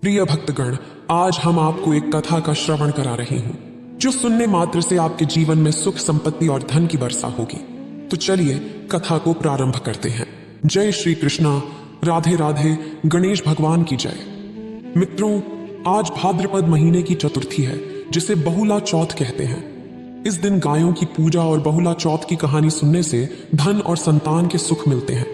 प्रिय भक्तगण, आज हम आपको एक कथा का श्रवण करा रहे हूं जो सुनने मात्र से आपके जीवन में सुख, संपत्ति और धन की वर्षा होगी। तो चलिए कथा को प्रारंभ करते हैं। जय श्री कृष्णा, राधे राधे, गणेश भगवान की जय। मित्रों, आज भाद्रपद महीने की चतुर्थी है जिसे बहुला चौथ कहते हैं। इस दिन गायों की पूजा और बहुला चौथ की कहानी सुनने से धन और संतान के सुख मिलते हैं।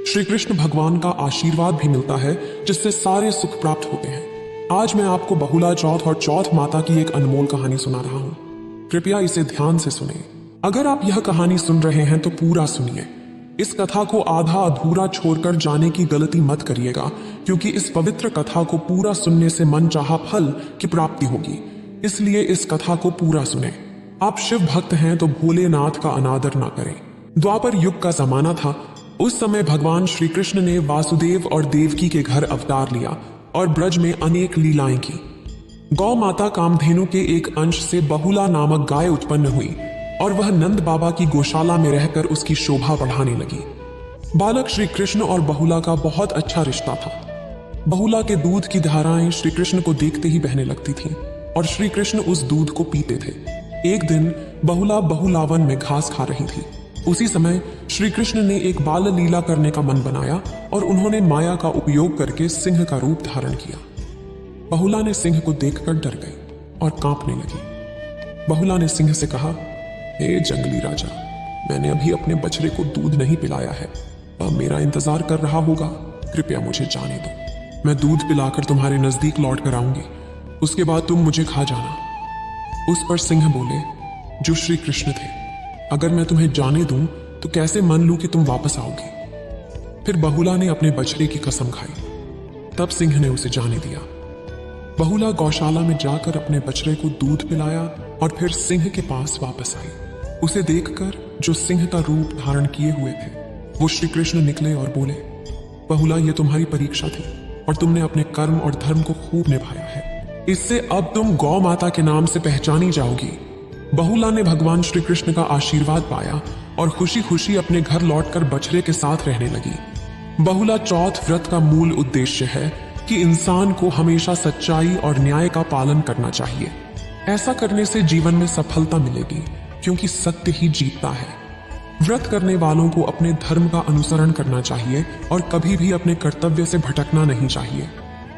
श्री कृष्ण भगवान का आशीर्वाद भी मिलता है जिससे सारे सुख प्राप्त होते हैं। आज मैं आपको बहुला चौथ और चौथ माता की एक अनमोल कहानी सुना रहा हूं। कृपया इसे ध्यान से सुनें। अगर आप यह कहानी सुन रहे हैं तो पूरा सुनिए। इस कथा को आधा अधूरा छोड़कर जाने की गलती मत करिएगा, क्योंकि इस पवित्र कथा को पूरा सुनने से मन चाहा फल की प्राप्ति होगी। इसलिए इस कथा को पूरा सुने। आप शिव भक्त हैं तो भोलेनाथ का अनादर ना करें। द्वापर युग का जमाना था। उस समय भगवान श्री कृष्ण ने वासुदेव और देवकी के घर अवतार लिया और ब्रज में अनेक लीलाएं की। गौ माता कामधेनु के एक अंश से बहुला नामक गाय उत्पन्न हुई और वह नंद बाबा की गौशाला में रहकर उसकी शोभा बढ़ाने लगी। बालक श्री कृष्ण और बहुला का बहुत अच्छा रिश्ता था। बहुला के दूध की धाराएं श्री कृष्ण को देखते ही बहने लगती थीं और श्री कृष्ण उस दूध को पीते थे। एक दिन बहुला बहुलावन में घास खा रही थी। उसी समय श्री कृष्ण ने एक बाल लीला करने का मन बनाया और उन्होंने माया का उपयोग करके सिंह का रूप धारण किया। बहुला ने सिंह को देखकर डर गई और कांपने लगी। बहुला ने सिंह से कहा, हे जंगली राजा, मैंने अभी अपने बछड़े को दूध नहीं पिलाया है। वह मेरा इंतजार कर रहा होगा। कृपया मुझे जाने दो। मैं दूध पिलाकर तुम्हारे नजदीक लौट कर आऊंगी। उसके बाद तुम मुझे खा जाना। उस पर सिंह बोले, जो श्री कृष्ण थे, अगर मैं तुम्हें जाने दूं तो कैसे मान लूं कि तुम वापस आओगे। फिर बहुला ने अपने बछड़े की कसम खाई। तब सिंह ने उसे जाने दिया। बहुला गौशाला में जाकर अपने बछड़े को दूध पिलाया और फिर सिंह के पास वापस आई। उसे देखकर जो सिंह का रूप धारण किए हुए थे वो श्री कृष्ण निकले और बोले, बहुला, ये तुम्हारी परीक्षा थी और तुमने अपने कर्म और धर्म को खूब निभाया है। इससे अब तुम गौ माता के नाम से पहचानी जाओगी। बहुला ने भगवान श्री कृष्ण का आशीर्वाद पाया और खुशी खुशी अपने घर लौटकर बछड़े के साथ रहने लगी। बहुला चौथ व्रत का मूल उद्देश्य है कि इंसान को हमेशा सच्चाई और न्याय का पालन करना चाहिए। ऐसा करने से जीवन में सफलता मिलेगी, क्योंकि सत्य ही जीतता है। व्रत करने वालों को अपने धर्म का अनुसरण करना चाहिए और कभी भी अपने कर्तव्य से भटकना नहीं चाहिए।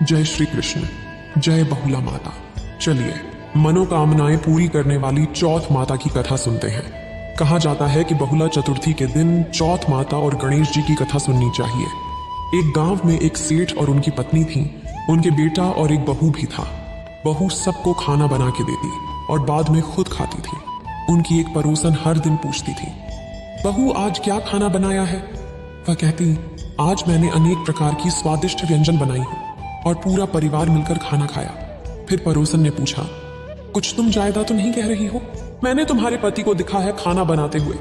जय श्री कृष्ण, जय बहुला माता। चलिए मनोकामनाएं पूरी करने वाली चौथ माता की कथा सुनते हैं। कहा जाता है कि बहुला चतुर्थी के दिन चौथ माता और गणेश जी की कथा सुननी चाहिए। एक गांव में एक सेठ और उनकी पत्नी थी। उनके बेटा और एक बहू भी था। बहू सबको खाना बना के देती और बाद में खुद खाती थी। उनकी एक पड़ोसन हर दिन पूछती थी, बहू, आज क्या खाना बनाया है? वह कहती, आज मैंने अनेक प्रकार की स्वादिष्ट व्यंजन बनाई हूं और पूरा परिवार मिलकर खाना खाया। फिर पड़ोसन ने पूछा, कुछ तुम ज्यादा तो नहीं कह रही हो? मैंने तुम्हारे पति को दिखा है खाना बनाते हुए।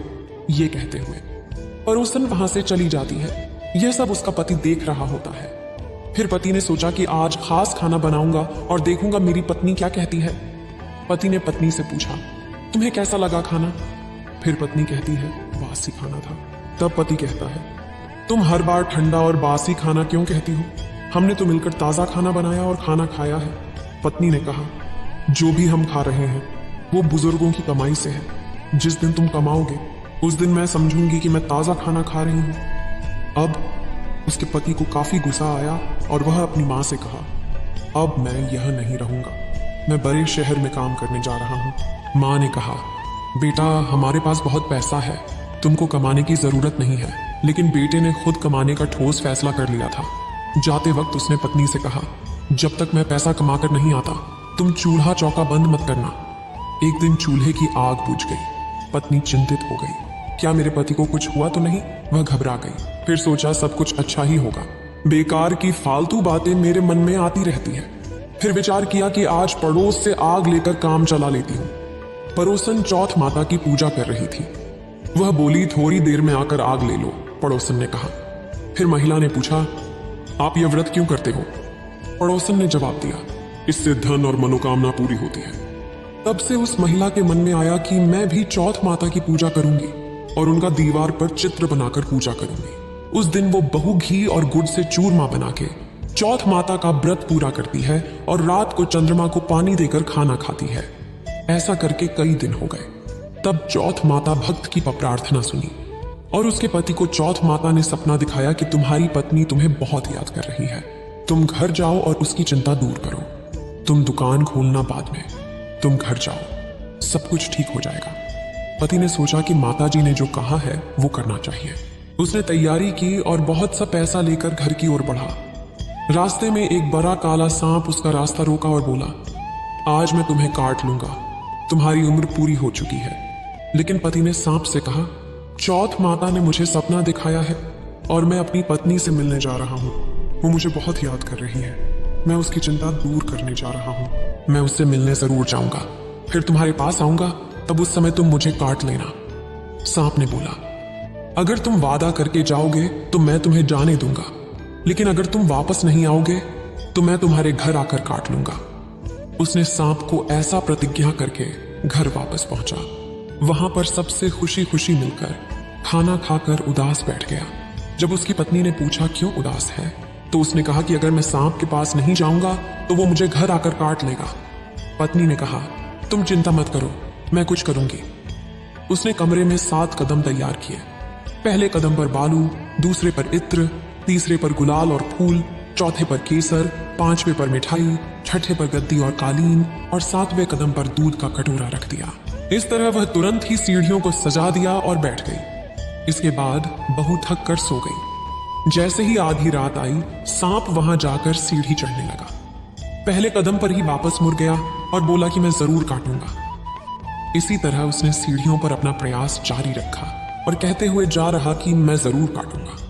ये कहते हुए पड़ोसन वहां से चली जाती है। यह सब उसका पति देख रहा होता है। फिर पति ने सोचा कि आज खास खाना बनाऊंगा और देखूंगा मेरी पत्नी क्या कहती है। पति ने पत्नी से पूछा, तुम्हें कैसा लगा खाना? फिर पत्नी कहती है, बासी खाना था। तब पति कहता है, तुम हर बार ठंडा और बासी खाना क्यों कहती हो? हमने तो मिलकर ताजा खाना बनाया और खाना खाया है। पत्नी ने कहा, जो भी हम खा रहे हैं वो बुजुर्गों की कमाई से है। जिस दिन तुम कमाओगे उस दिन मैं समझूंगी कि मैं ताजा खाना खा रही हूं। अब उसके पति को काफी गुस्सा आया और वह अपनी मां से कहा, अब मैं यह नहीं रहूंगा, मैं बड़े शहर में काम करने जा रहा हूं। मां ने कहा, बेटा, हमारे पास बहुत पैसा है, तुमको कमाने की जरूरत नहीं है। लेकिन बेटे ने खुद कमाने का ठोस फैसला कर लिया था। जाते वक्त उसने पत्नी से कहा, जब तक मैं पैसा कमाकर नहीं आता तुम चूल्हा चौका बंद मत करना। एक दिन चूल्हे की आग बुझ गई। पत्नी चिंतित हो गई, क्या मेरे पति को कुछ हुआ तो नहीं? वह घबरा गई। फिर सोचा सब कुछ अच्छा ही होगा। बेकार की फालतू बातें मेरे मन में आती रहती है। फिर विचार किया कि आज पड़ोस से आग लेकर काम चला लेती हूँ। पड़ोसन चौथ माता की पूजा कर रही थी। वह बोली, थोड़ी देर में आकर आग ले लो, पड़ोसन ने कहा। फिर महिला ने पूछा, आप यह व्रत क्यों करते हो? पड़ोसन ने जवाब दिया, इससे धन और मनोकामना पूरी होती है। तब से उस महिला के मन में आया कि मैं भी चौथ माता की पूजा करूंगी और उनका दीवार पर चित्र बनाकर पूजा करूंगी। उस दिन वो बहु घी और गुड़ से चूरमा बना के चौथ माता का व्रत पूरा करती है और रात को चंद्रमा को पानी देकर खाना खाती है। ऐसा करके कई दिन हो गए। तब चौथ माता भक्त की प्रार्थना सुनी और उसके पति को चौथ माता ने सपना दिखाया कि तुम्हारी पत्नी तुम्हें बहुत याद कर रही है। तुम घर जाओ और उसकी चिंता दूर करो। तुम दुकान खोलना बाद में, तुम घर जाओ, सब कुछ ठीक हो जाएगा। पति ने सोचा कि माता जी ने जो कहा है वो करना चाहिए। उसने तैयारी की और बहुत सा पैसा लेकर घर की ओर बढ़ा। रास्ते में एक बड़ा काला सांप उसका रास्ता रोका और बोला, आज मैं तुम्हें काट लूंगा, तुम्हारी उम्र पूरी हो चुकी है। लेकिन पति ने सांप से कहा, चौथ माता ने मुझे सपना दिखाया है और मैं अपनी पत्नी से मिलने जा रहा हूँ। वो मुझे बहुत याद कर रही है। मैं उसकी चिंता दूर करने जा रहा हूँ। मैं उससे मिलने जरूर जाऊंगा, फिर तुम्हारे पास आऊंगा, तब उस समय तुम मुझे काट लेना। सांप ने बोला, अगर तुम वादा करके जाओगे तो मैं तुम्हें जाने दूंगा, लेकिन अगर तुम वापस नहीं आओगे तो मैं तुम्हारे घर आकर काट लूंगा। उसने सांप को ऐसा प्रतिज्ञा करके घर वापस पहुंचा। वहां पर सबसे खुशी खुशी मिलकर खाना खाकर उदास बैठ गया। जब उसकी पत्नी ने पूछा क्यों उदास है, तो उसने कहा कि अगर मैं सांप के पास नहीं जाऊंगा तो वो मुझे घर आकर काट लेगा। पत्नी ने कहा, तुम चिंता मत करो, मैं कुछ करूंगी। उसने कमरे में 7 कदम तैयार किए। पहले कदम पर बालू, दूसरे पर इत्र, तीसरे पर गुलाल और फूल, चौथे पर केसर, 5वें पर मिठाई, छठे पर गद्दी और कालीन और 7वें कदम पर दूध का कटोरा रख दिया। इस तरह वह तुरंत ही सीढ़ियों को सजा दिया और बैठ गई। इसके बाद बहू थक कर सो गई। जैसे ही आधी रात आई, सांप वहां जाकर सीढ़ी चढ़ने लगा। पहले कदम पर ही वापस मुड़ गया और बोला कि मैं जरूर काटूंगा। इसी तरह उसने सीढ़ियों पर अपना प्रयास जारी रखा और कहते हुए जा रहा कि मैं जरूर काटूंगा।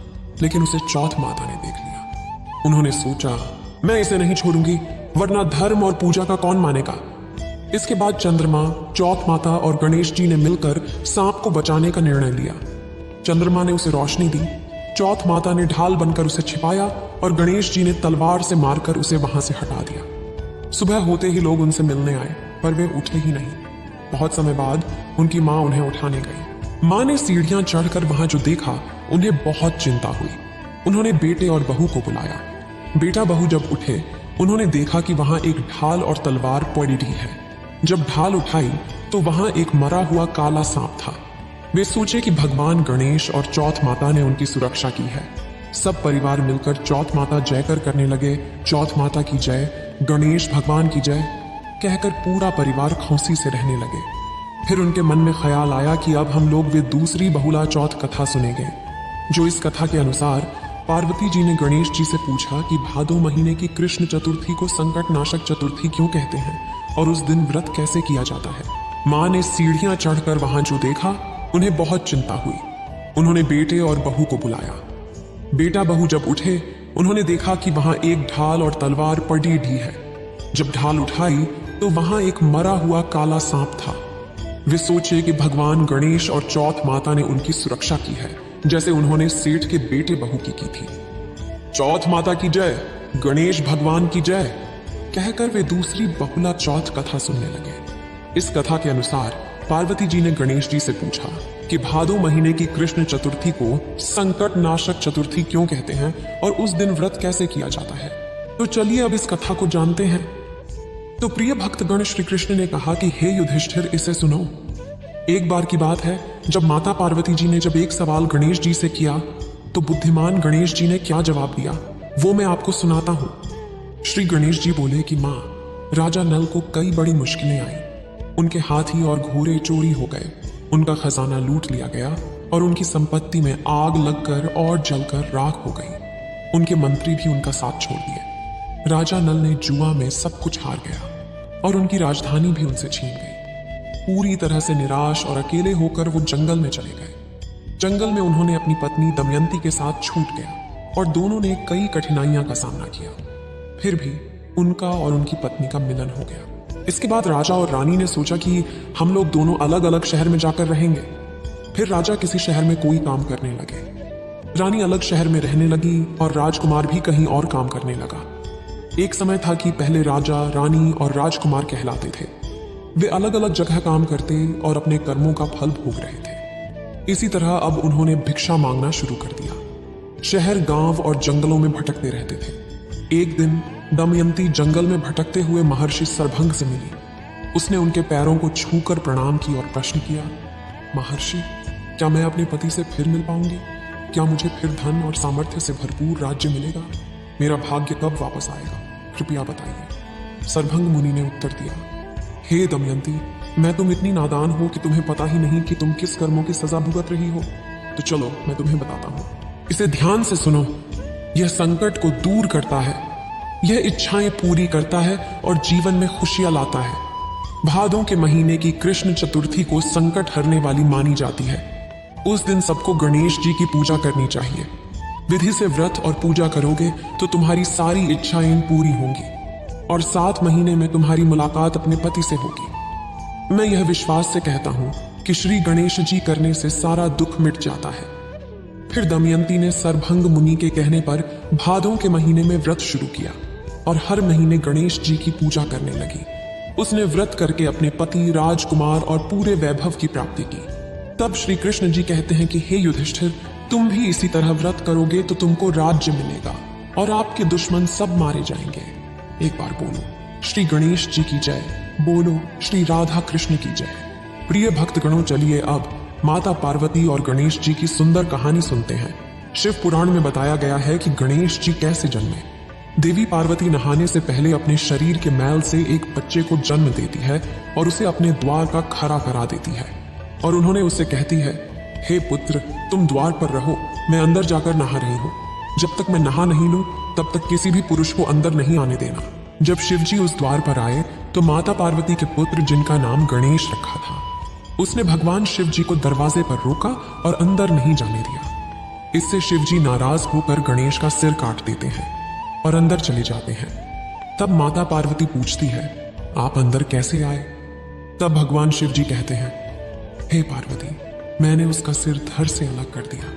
लेकिन उसे चौथ माता ने देख लिया। उन्होंने सोचा, मैं इसे नहीं छोड़ूंगी, वरना धर्म और पूजा का कौन मानेगा। इसके बाद चंद्रमा, चौथ माता और गणेश जी ने मिलकर सांप को बचाने का निर्णय लिया। चंद्रमा ने उसे रोशनी दी, चौथ माता ने ढाल बनकर उसे छिपाया और गणेश जी ने तलवार से मारकर उसे वहां से हटा दिया। सुबह होते ही लोग उनसे मिलने आए, पर वे उठे ही नहीं। बहुत समय बाद उनकी मां उन्हें उठाने गई। मां ने सीढ़ियां चढ़कर वहां जो देखा, उन्हें बहुत चिंता हुई। उन्होंने बेटे और बहू को बुलाया। बेटा बहू जब उठे, उन्होंने देखा कि वहां एक ढाल और तलवार पड़ी है। जब ढाल उठाई तो वहां एक मरा हुआ काला सांप था। वे सोचे कि भगवान गणेश और चौथ माता ने उनकी सुरक्षा की है। सब परिवार मिलकर चौथ माता जयकर करने लगे। चौथ माता की जय, गणेश भगवान की जय कहकर पूरा परिवार खुशी से रहने लगे। फिर उनके मन में ख्याल आया कि अब हम लोग वे दूसरी बहुला चौथ कथा सुनेंगे। जो इस कथा के अनुसार पार्वती जी ने गणेश जी से पूछा कि भादो महीने की कृष्ण चतुर्थी को संकट नाशक चतुर्थी क्यों कहते हैं और उस दिन व्रत कैसे किया जाता है। मां ने सीढ़ियां चढ़कर वहां जो देखा, उन्हें बहुत चिंता हुई। उन्होंने बेटे और बहू को बुलाया। बेटा बहू जब उठे, उन्होंने देखा कि वहां एक ढाल और तलवार पड़ी है। जब ढाल उठाई तो वहां एक मरा हुआ काला सांप था। वे सोचे कि भगवान गणेश और चौथ माता ने उनकी सुरक्षा की है, जैसे उन्होंने सेठ के बेटे बहू की थी। चौथ माता की जय, गणेश भगवान की जय कहकर वे दूसरी बहुला चौथ कथा सुनने लगे। इस कथा के अनुसार पार्वती जी ने गणेश जी से पूछा कि भादो महीने की कृष्ण चतुर्थी को संकट नाशक चतुर्थी क्यों कहते हैं और उस दिन व्रत कैसे किया जाता है। तो चलिए अब इस कथा को जानते हैं। तो प्रिय भक्तगण, श्री कृष्ण ने कहा कि हे युधिष्ठिर, इसे सुनो। एक बार की बात है, जब माता पार्वती जी ने जब एक सवाल गणेश जी से किया, तो बुद्धिमान गणेश जी ने क्या जवाब दिया वो मैं आपको सुनाता हूं। श्री गणेश जी बोले कि मां, राजा नल को कई बड़ी मुश्किलें आई। उनके हाथी और घोड़े चोरी हो गए, उनका खजाना लूट लिया गया और उनकी संपत्ति में आग लगकर और जलकर राख हो गई। उनके मंत्री भी उनका साथ छोड़ दिए। राजा नल ने जुआ में सब कुछ हार गया और उनकी राजधानी भी उनसे छीन गई। पूरी तरह से निराश और अकेले होकर वो जंगल में चले गए। जंगल में उन्होंने अपनी पत्नी दमयंती के साथ छूट गया और दोनों ने कई कठिनाइयां का सामना किया। फिर भी उनका और उनकी पत्नी का मिलन हो गया। इसके बाद राजा और रानी ने सोचा कि हम लोग दोनों अलग अलग शहर में जाकर रहेंगे। फिर राजा किसी शहर में कोई काम करने लगे, रानी अलग शहर में रहने लगी और राजकुमार भी कहीं और काम करने लगा। एक समय था कि पहले राजा, रानी और राजकुमार कहलाते थे। वे अलग अलग जगह काम करते और अपने कर्मों का फल भोग रहे थे। इसी तरह अब उन्होंने भिक्षा मांगना शुरू कर दिया। शहर, गांव और जंगलों में भटकते रहते थे। एक दिन दमयंती जंगल में भटकते हुए महर्षि सरभंग से मिली। उसने उनके पैरों को छूकर प्रणाम की और प्रश्न किया, महर्षि, क्या मैं अपने पति से फिर मिल पाऊंगी? क्या मुझे फिर धन और सामर्थ्य से भरपूर राज्य मिलेगा? मेरा भाग्य कब वापस आएगा? कृपया बताइए। सरभंग मुनि ने उत्तर दिया, हे दमयंती, मैं तुम इतनी नादान हो कि तुम्हें पता ही नहीं कि तुम किस कर्मों की सजा भुगत रही हो। तो चलो मैं तुम्हें बताता हूं, इसे ध्यान से सुनो। यह संकट को दूर करता है, यह इच्छाएं पूरी करता है और जीवन में खुशियां लाता है। भादों के महीने की कृष्ण चतुर्थी को संकट हरने वाली मानी जाती है। उस दिन सबको गणेश जी की पूजा करनी चाहिए। विधि से व्रत और पूजा करोगे तो तुम्हारी सारी इच्छाएं पूरी होंगी और 7 महीने में तुम्हारी मुलाकात अपने पति से होगी। मैं यह विश्वास से कहता हूं कि श्री गणेश जी करने से सारा दुख मिट जाता है। फिर दमयंती ने सरभंग मुनि के कहने पर भादों के महीने में व्रत शुरू किया और हर महीने गणेश जी की पूजा करने लगी। उसने व्रत करके अपने पति, राजकुमार और पूरे वैभव की प्राप्ति की। तब श्री कृष्ण जी कहते हैं कि हे युधिष्ठिर, तुम भी इसी तरह व्रत करोगे तो तुमको राज्य मिलेगा और आपके दुश्मन सब मारे जाएंगे। एक बार बोलो श्री गणेश जी की जय, बोलो श्री राधा कृष्ण की जय। प्रिय भक्तगणों, चलिए अब माता पार्वती और गणेश जी की सुंदर कहानी सुनते हैं। शिव पुराण में बताया गया है कि गणेश जी कैसे जन्मे। देवी पार्वती नहाने से पहले अपने शरीर के मैल से एक बच्चे को जन्म देती है और उसे अपने द्वार का खड़ा करा देती है और उन्होंने उससे कहती है, हे पुत्र, तुम द्वार पर रहो, मैं अंदर जाकर नहा रही हूं। जब तक मैं नहा नहीं लूं तब तक किसी भी पुरुष को अंदर नहीं आने देना। जब शिवजी उस द्वार पर आए तो माता पार्वती के पुत्र, जिनका नाम गणेश रखा था, उसने भगवान शिव जी को दरवाजे पर रोका और अंदर नहीं जाने दिया। इससे शिवजी नाराज होकर गणेश का सिर काट देते हैं और अंदर चले जाते हैं। तब माता पार्वती पूछती है, आप अंदर कैसे आए? तब भगवान शिव जी कहते हैं, हे पार्वती, मैंने उसका सिर धड़ से अलग कर दिया।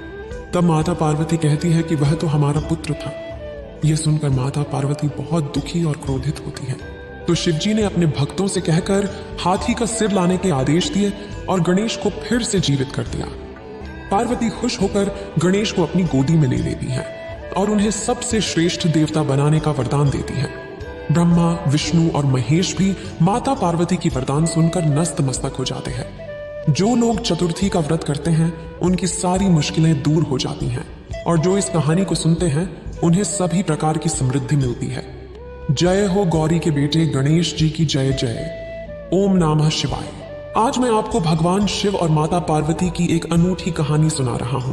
तब माता पार्वती कहती है कि वह तो हमारा पुत्र था। यह सुनकर माता पार्वती बहुत दुखी और क्रोधित होती है। तो शिवजी ने अपने भक्तों से कहकर हाथी का सिर लाने के आदेश दिए और गणेश को फिर से जीवित कर दिया। पार्वती खुश होकर गणेश को अपनी गोदी में ले लेती है और उन्हें सबसे श्रेष्ठ देवता बनाने का वरदान देती है। ब्रह्मा, विष्णु और महेश भी माता पार्वती की वरदान सुनकर नतमस्तक हो जाते हैं। जो लोग चतुर्थी का व्रत करते हैं उनकी सारी मुश्किलें दूर हो जाती हैं और जो इस कहानी को सुनते हैं उन्हें सभी प्रकार की समृद्धि मिलती है। जय हो गौरी के बेटे गणेश जी की जय जय। ओम नमः शिवाय। आज मैं आपको भगवान शिव और माता पार्वती की एक अनूठी कहानी सुना रहा हूं।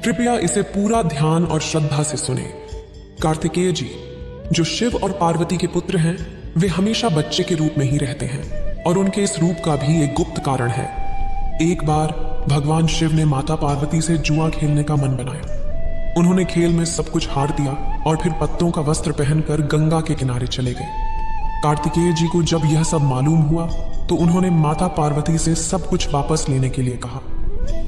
कृपया इसे पूरा ध्यान और श्रद्धा से सुने। कार्तिकेय जी, जो शिव और पार्वती के पुत्र हैं, वे हमेशा बच्चे के रूप में ही रहते हैं और उनके इस रूप का भी एक गुप्त कारण है। एक बार भगवान शिव ने माता पार्वती से जुआ खेलने का मन बनाया। उन्होंने खेल में सब कुछ हार दिया और फिर पत्तों का वस्त्र पहनकर गंगा के किनारे चले गए। कार्तिकेय जी को जब यह सब मालूम हुआ तो उन्होंने माता पार्वती से सब कुछ वापस लेने के लिए कहा।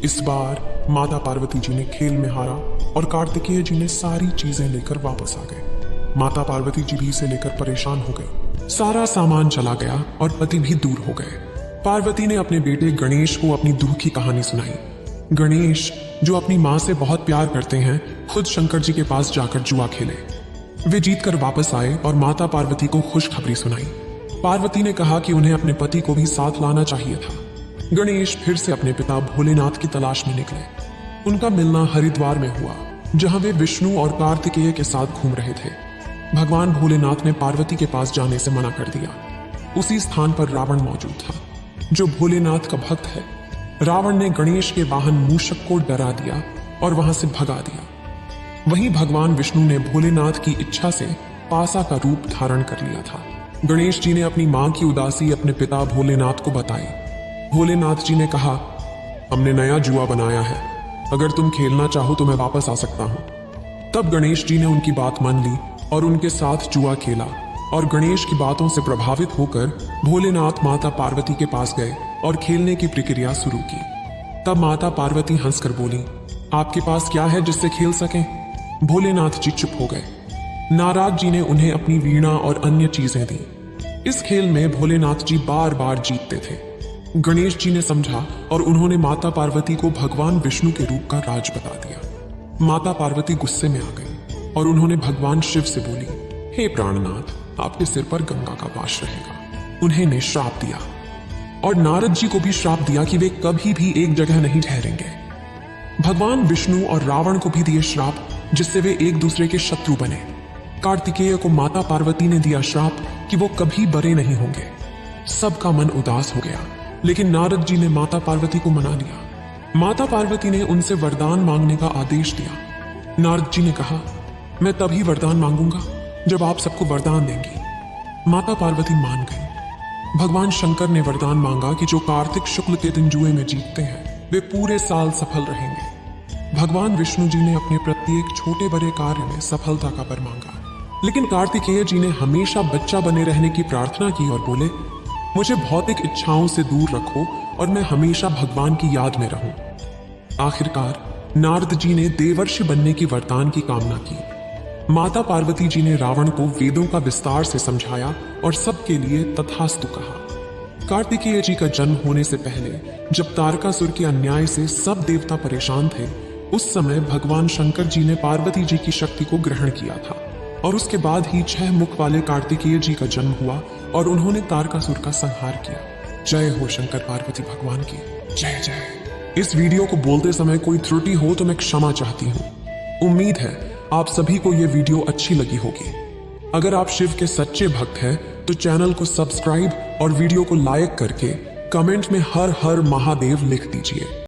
इस बार माता पार्वती जी ने खेल में हारा और कार्तिकेय जी ने सारी चीजें लेकर वापस आ गए। माता पार्वती जी भी इसे लेकर परेशान हो गए। सारा सामान चला गया और पति भी दूर हो गए। पार्वती ने अपने बेटे गणेश को अपनी दुख की कहानी सुनाई। गणेश, जो अपनी माँ से बहुत प्यार करते हैं, खुद शंकर जी के पास जाकर जुआ खेले। वे जीतकर वापस आए और माता पार्वती को खुशखबरी सुनाई। पार्वती ने कहा कि उन्हें अपने पति को भी साथ लाना चाहिए था। गणेश फिर से अपने पिता भोलेनाथ की तलाश में निकले। उनका मिलना हरिद्वार में हुआ, जहां वे विष्णु और कार्तिकेय के साथ घूम रहे थे। भगवान भोलेनाथ ने पार्वती के पास जाने से मना कर दिया। उसी स्थान पर रावण मौजूद था, जो भोलेनाथ का भक्त है। रावण ने गणेश के वाहन मूषक को डरा दिया और वहां से भगा दिया। वहीं भगवान विष्णु ने भोलेनाथ की इच्छा से पासा का रूप धारण कर लिया था। गणेश जी ने अपनी मां की उदासी अपने पिता भोलेनाथ को बताई। भोलेनाथ जी ने कहा, हमने नया जुआ बनाया है, अगर तुम खेलना चाहो तो मैं वापस आ सकता हूं। तब गणेश जी ने उनकी बात मान ली और उनके साथ जुआ खेला और गणेश की बातों से प्रभावित होकर भोलेनाथ माता पार्वती के पास गए और खेलने की प्रक्रिया शुरू की। तब माता पार्वती हंसकर बोली, आपके पास क्या है जिससे खेल सकें? भोलेनाथ जी चुप हो गए। नारद जी ने उन्हें अपनी वीणा और अन्य चीजें दी। इस खेल में भोलेनाथ जी बार बार जीतते थे। गणेश जी ने समझा और उन्होंने माता पार्वती को भगवान विष्णु के रूप का राज बता दिया। माता पार्वती गुस्से में आ गई और उन्होंने भगवान शिव से बोली, हे प्राणनाथ, आपके सिर पर गंगा का वास रहेगा। उन्हें ने श्राप दिया और नारद जी को भी श्राप दिया कि वे कभी भी एक जगह नहीं ठहरेंगे। भगवान विष्णु और रावण को भी दिए श्राप, जिससे वे एक दूसरे के शत्रु बने। कार्तिकेय को माता पार्वती ने दिया श्राप कि वो कभी बड़े नहीं होंगे। सबका मन उदास हो गया, लेकिन नारद जी ने माता पार्वती को मना लिया। माता पार्वती ने उनसे वरदान मांगने का आदेश दिया। नारद जी ने कहा, मैं तभी वरदान मांगूंगा जब आप सबको वरदान देंगी। माता पार्वती मान गई। भगवान शंकर ने वरदान मांगा कि जो कार्तिक शुक्ल के दिन जुए में जीतते हैं वे पूरे साल सफल रहेंगे। भगवान विष्णु जी ने अपने प्रत्येक छोटे बड़े कार्य में सफलता का वर मांगा, लेकिन कार्तिकेय जी ने हमेशा बच्चा बने रहने की प्रार्थना की और बोले, मुझे भौतिक इच्छाओं से दूर रखो और मैं हमेशा भगवान की याद में रहूं। आखिरकार नारद जी ने देवर्षि बनने की वरदान की कामना की। माता पार्वती जी ने रावण को वेदों का विस्तार से समझाया और सबके लिए तथास्तु कहा। कार्तिकेय जी का जन्म होने से पहले जब तारकासुर के अन्याय से सब देवता परेशान थे, उस समय भगवान शंकर जी ने पार्वती जी की शक्ति को ग्रहण किया था और उसके बाद ही 6 मुख वाले कार्तिकेय जी का जन्म हुआ और उन्होंने तारकासुर का संहार किया। जय हो शंकर पार्वती भगवान की जय जय। इस वीडियो को बोलते समय कोई त्रुटि हो तो मैं क्षमा चाहती हूँ। उम्मीद है आप सभी को यह वीडियो अच्छी लगी होगी। अगर आप शिव के सच्चे भक्त हैं तो चैनल को सब्सक्राइब और वीडियो को लाइक करके कमेंट में हर हर महादेव लिख दीजिए।